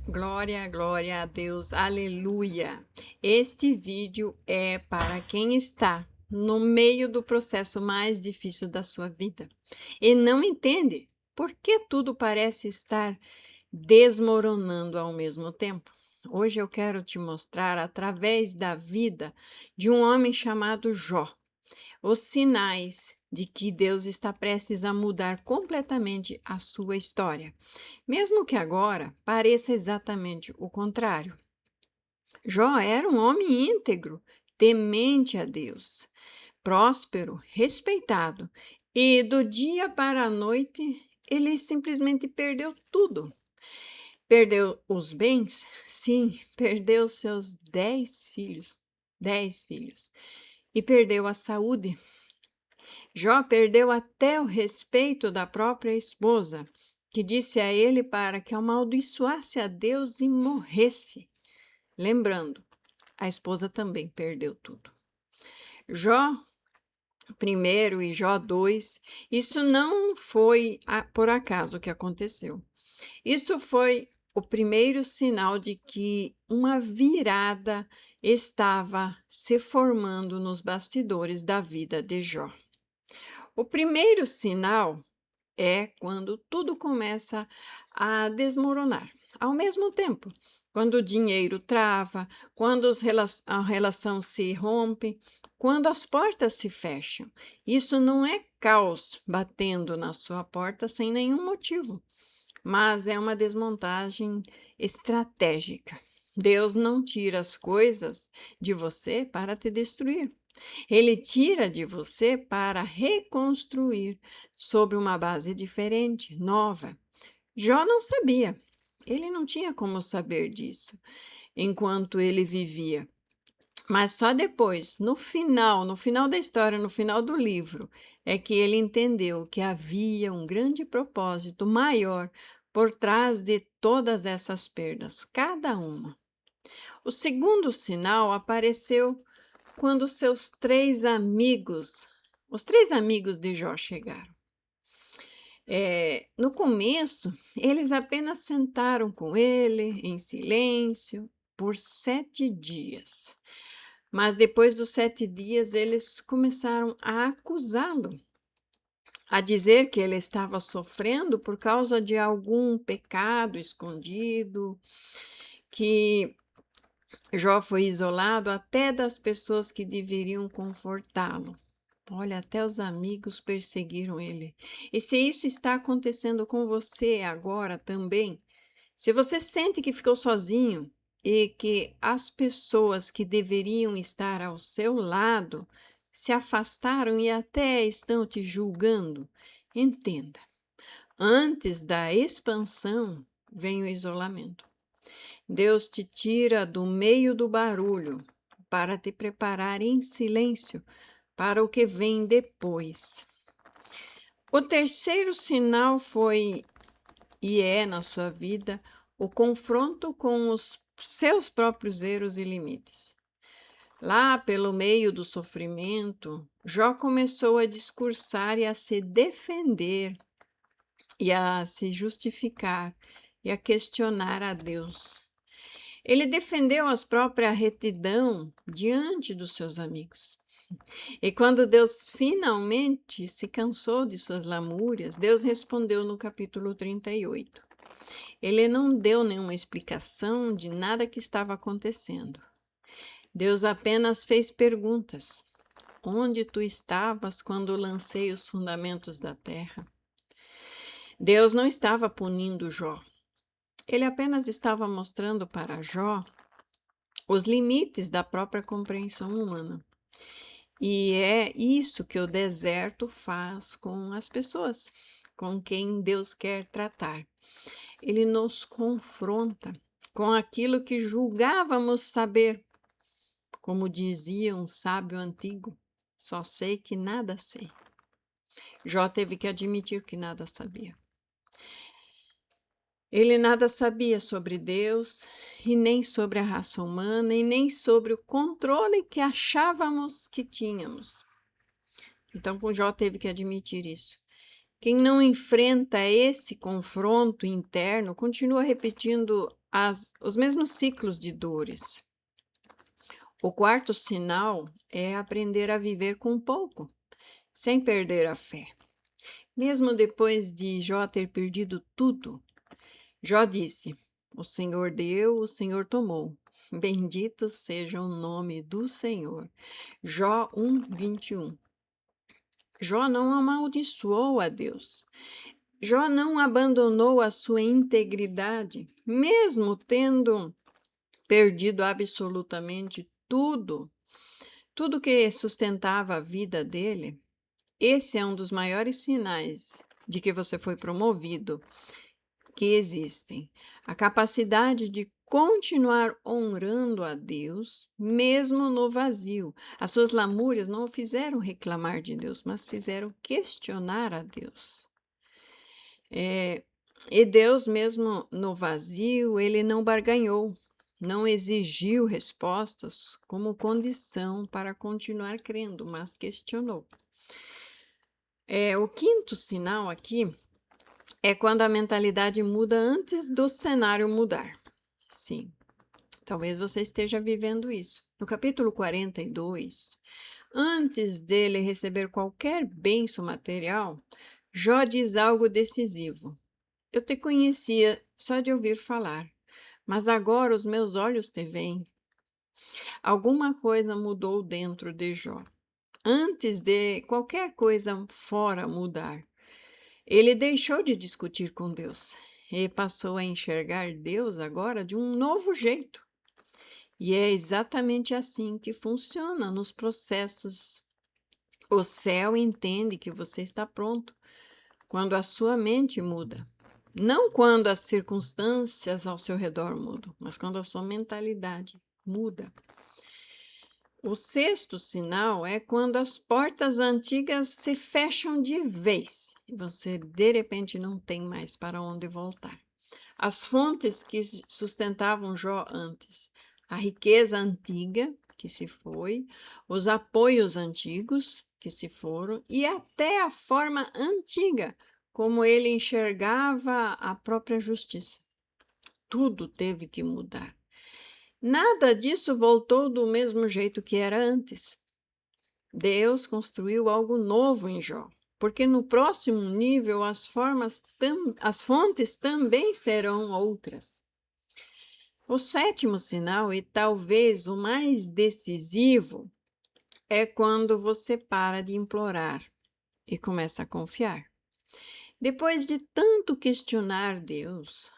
Glória, glória a Deus, aleluia! Este vídeo é para quem está no meio do processo mais difícil da sua vida e não entende por que tudo parece estar desmoronando ao mesmo tempo. Hoje eu quero te mostrar, através da vida de um homem chamado Jó, os sinais de que Deus está prestes a mudar completamente a sua história, mesmo que agora pareça exatamente o contrário. Jó era um homem íntegro, temente a Deus, próspero, respeitado, e do dia para a noite ele simplesmente perdeu tudo. Perdeu os bens? Sim, perdeu seus 10 filhos, 10 filhos, e perdeu a saúde. Jó perdeu até o respeito da própria esposa, que disse a ele para que amaldiçoasse a Deus e morresse. Lembrando, a esposa também perdeu tudo. Jó primeiro e Jó 2, isso não foi por acaso que aconteceu. Isso foi o primeiro sinal de que uma virada estava se formando nos bastidores da vida de Jó. O primeiro sinal é quando tudo começa a desmoronar. Ao mesmo tempo, quando o dinheiro trava, quando a relação se rompe, quando as portas se fecham. Isso não é caos batendo na sua porta sem nenhum motivo, mas é uma desmontagem estratégica. Deus não tira as coisas de você para te destruir. Ele tira de você para reconstruir sobre uma base diferente, nova. Jó não sabia. Ele não tinha como saber disso enquanto ele vivia. Mas só depois, no final da história, no final do livro, é que ele entendeu que havia um grande propósito maior por trás de todas essas perdas, cada uma. O segundo sinal apareceu quando os três amigos de Jó chegaram. No começo, eles apenas sentaram com ele em silêncio por 7 dias. Mas depois dos 7 dias, eles começaram a acusá-lo, a dizer que ele estava sofrendo por causa de algum pecado escondido, que Jó foi isolado até das pessoas que deveriam confortá-lo. Olha, até os amigos perseguiram ele. E se isso está acontecendo com você agora também, se você sente que ficou sozinho e que as pessoas que deveriam estar ao seu lado se afastaram e até estão te julgando, entenda, antes da expansão vem o isolamento. Deus te tira do meio do barulho para te preparar em silêncio para o que vem depois. O terceiro sinal foi e é na sua vida o confronto com os seus próprios erros e limites. Lá pelo meio do sofrimento, Jó começou a discursar e a se defender e a se justificar e a questionar a Deus. Ele defendeu a própria retidão diante dos seus amigos. E quando Deus finalmente se cansou de suas lamúrias, Deus respondeu no capítulo 38. Ele não deu nenhuma explicação de nada que estava acontecendo. Deus apenas fez perguntas. Onde tu estavas quando lancei os fundamentos da terra? Deus não estava punindo Jó. Ele apenas estava mostrando para Jó os limites da própria compreensão humana. E é isso que o deserto faz com as pessoas, com quem Deus quer tratar. Ele nos confronta com aquilo que julgávamos saber. Como dizia um sábio antigo, só sei que nada sei. Jó teve que admitir que nada sabia. Ele nada sabia sobre Deus, e nem sobre a raça humana, e nem sobre o controle que achávamos que tínhamos. Então, Jó teve que admitir isso. Quem não enfrenta esse confronto interno continua repetindo os mesmos ciclos de dores. O quarto sinal é aprender a viver com pouco, sem perder a fé. Mesmo depois de Jó ter perdido tudo, Jó disse: O Senhor deu, o Senhor tomou. Bendito seja o nome do Senhor. Jó 1:21. Jó não amaldiçoou a Deus. Jó não abandonou a sua integridade, mesmo tendo perdido absolutamente tudo que sustentava a vida dele. Esse é um dos maiores sinais de que você foi promovido que existem. A capacidade de continuar honrando a Deus, mesmo no vazio. As suas lamúrias não o fizeram reclamar de Deus, mas fizeram questionar a Deus. E Deus, mesmo no vazio, ele não barganhou, não exigiu respostas como condição para continuar crendo, mas questionou. O quinto sinal aqui é quando a mentalidade muda antes do cenário mudar. Sim, talvez você esteja vivendo isso. No capítulo 42, antes dele receber qualquer bênção material, Jó diz algo decisivo. Eu te conhecia só de ouvir falar, mas agora os meus olhos te veem. Alguma coisa mudou dentro de Jó. Antes de qualquer coisa fora mudar, ele deixou de discutir com Deus e passou a enxergar Deus agora de um novo jeito. E é exatamente assim que funciona nos processos. O céu entende que você está pronto quando a sua mente muda. Não quando as circunstâncias ao seu redor mudam, mas quando a sua mentalidade muda. O sexto sinal é quando as portas antigas se fecham de vez e você, de repente, não tem mais para onde voltar. As fontes que sustentavam Jó antes, a riqueza antiga que se foi, os apoios antigos que se foram e até a forma antiga como ele enxergava a própria justiça. Tudo teve que mudar. Nada disso voltou do mesmo jeito que era antes. Deus construiu algo novo em Jó, porque no próximo nível as fontes também serão outras. O sétimo sinal, e talvez o mais decisivo, é quando você para de implorar e começa a confiar. Depois de tanto questionar Deus,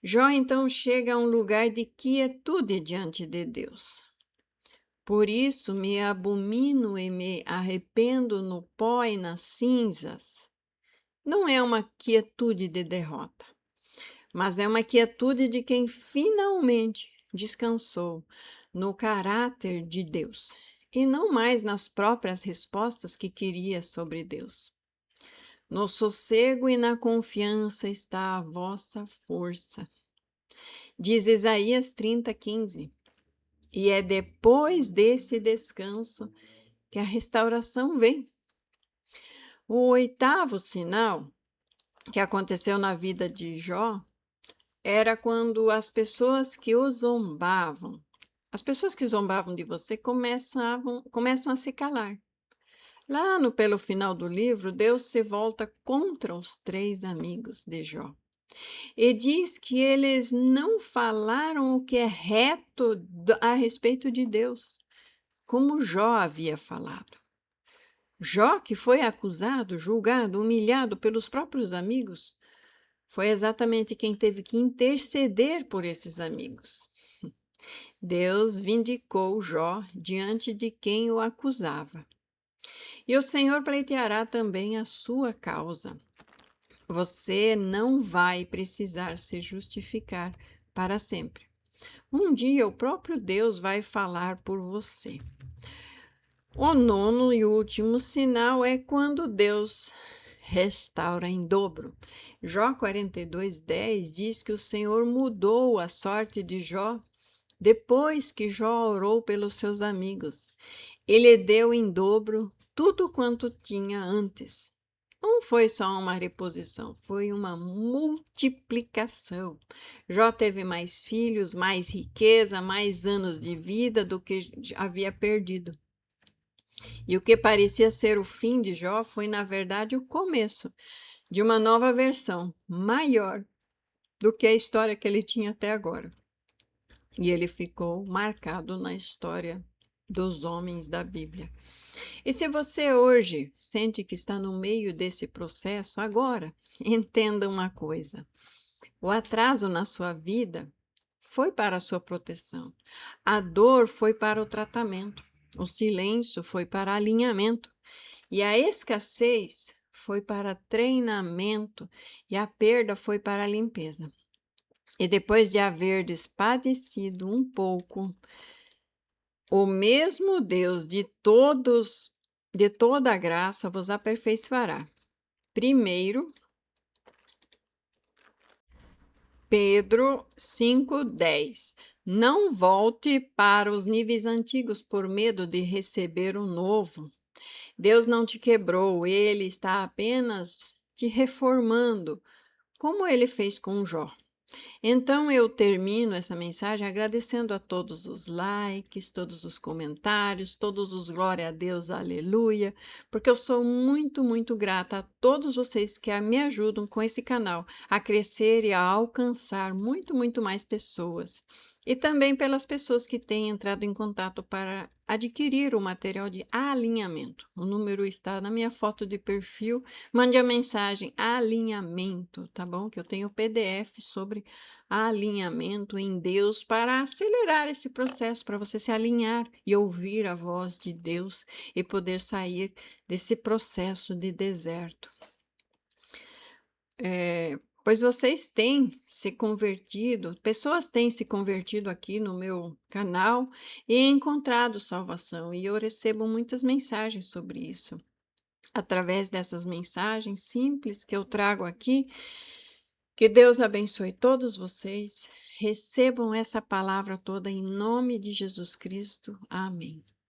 Jó então chega a um lugar de quietude diante de Deus. Por isso me abomino e me arrependo no pó e nas cinzas. Não é uma quietude de derrota, mas é uma quietude de quem finalmente descansou no caráter de Deus e não mais nas próprias respostas que queria sobre Deus. No sossego e na confiança está a vossa força. Diz Isaías 30:15. E é depois desse descanso que a restauração vem. O oitavo sinal que aconteceu na vida de Jó era quando as pessoas que o zombavam, as pessoas que zombavam de você começam a se calar. Pelo final do livro, Deus se volta contra os 3 amigos de Jó e diz que eles não falaram o que é reto a respeito de Deus, como Jó havia falado. Jó, que foi acusado, julgado, humilhado pelos próprios amigos, foi exatamente quem teve que interceder por esses amigos. Deus vindicou Jó diante de quem o acusava. E o Senhor pleiteará também a sua causa. Você não vai precisar se justificar para sempre. Um dia o próprio Deus vai falar por você. O nono e último sinal é quando Deus restaura em dobro. Jó 42:10 diz que o Senhor mudou a sorte de Jó depois que Jó orou pelos seus amigos. Ele deu em dobro tudo quanto tinha antes. Não foi só uma reposição, foi uma multiplicação. Jó teve mais filhos, mais riqueza, mais anos de vida do que havia perdido. E o que parecia ser o fim de Jó foi, na verdade, o começo de uma nova versão, maior do que a história que ele tinha até agora. E ele ficou marcado na história dos homens da Bíblia. E se você hoje sente que está no meio desse processo, agora, entenda uma coisa: o atraso na sua vida foi para a sua proteção, a dor foi para o tratamento, o silêncio foi para alinhamento, e a escassez foi para treinamento, e a perda foi para a limpeza. E depois de haverdes padecido um pouco, o mesmo Deus de toda a graça vos aperfeiçoará. Primeiro, Pedro 5:10. Não volte para os níveis antigos por medo de receber o novo. Deus não te quebrou, ele está apenas te reformando, como ele fez com Jó. Então eu termino essa mensagem agradecendo a todos os likes, todos os comentários, todos os glória a Deus, aleluia, porque eu sou muito, muito grata a todos vocês que me ajudam com esse canal a crescer e a alcançar muito, muito mais pessoas. E também pelas pessoas que têm entrado em contato para adquirir o material de alinhamento. O número está na minha foto de perfil. Mande a mensagem alinhamento, tá bom? Que eu tenho PDF sobre alinhamento em Deus para acelerar esse processo, para você se alinhar e ouvir a voz de Deus e poder sair desse processo de deserto. Pois vocês têm se convertido, pessoas têm se convertido aqui no meu canal e encontrado salvação, e eu recebo muitas mensagens sobre isso. Através dessas mensagens simples que eu trago aqui, que Deus abençoe todos vocês. Recebam essa palavra toda em nome de Jesus Cristo. Amém.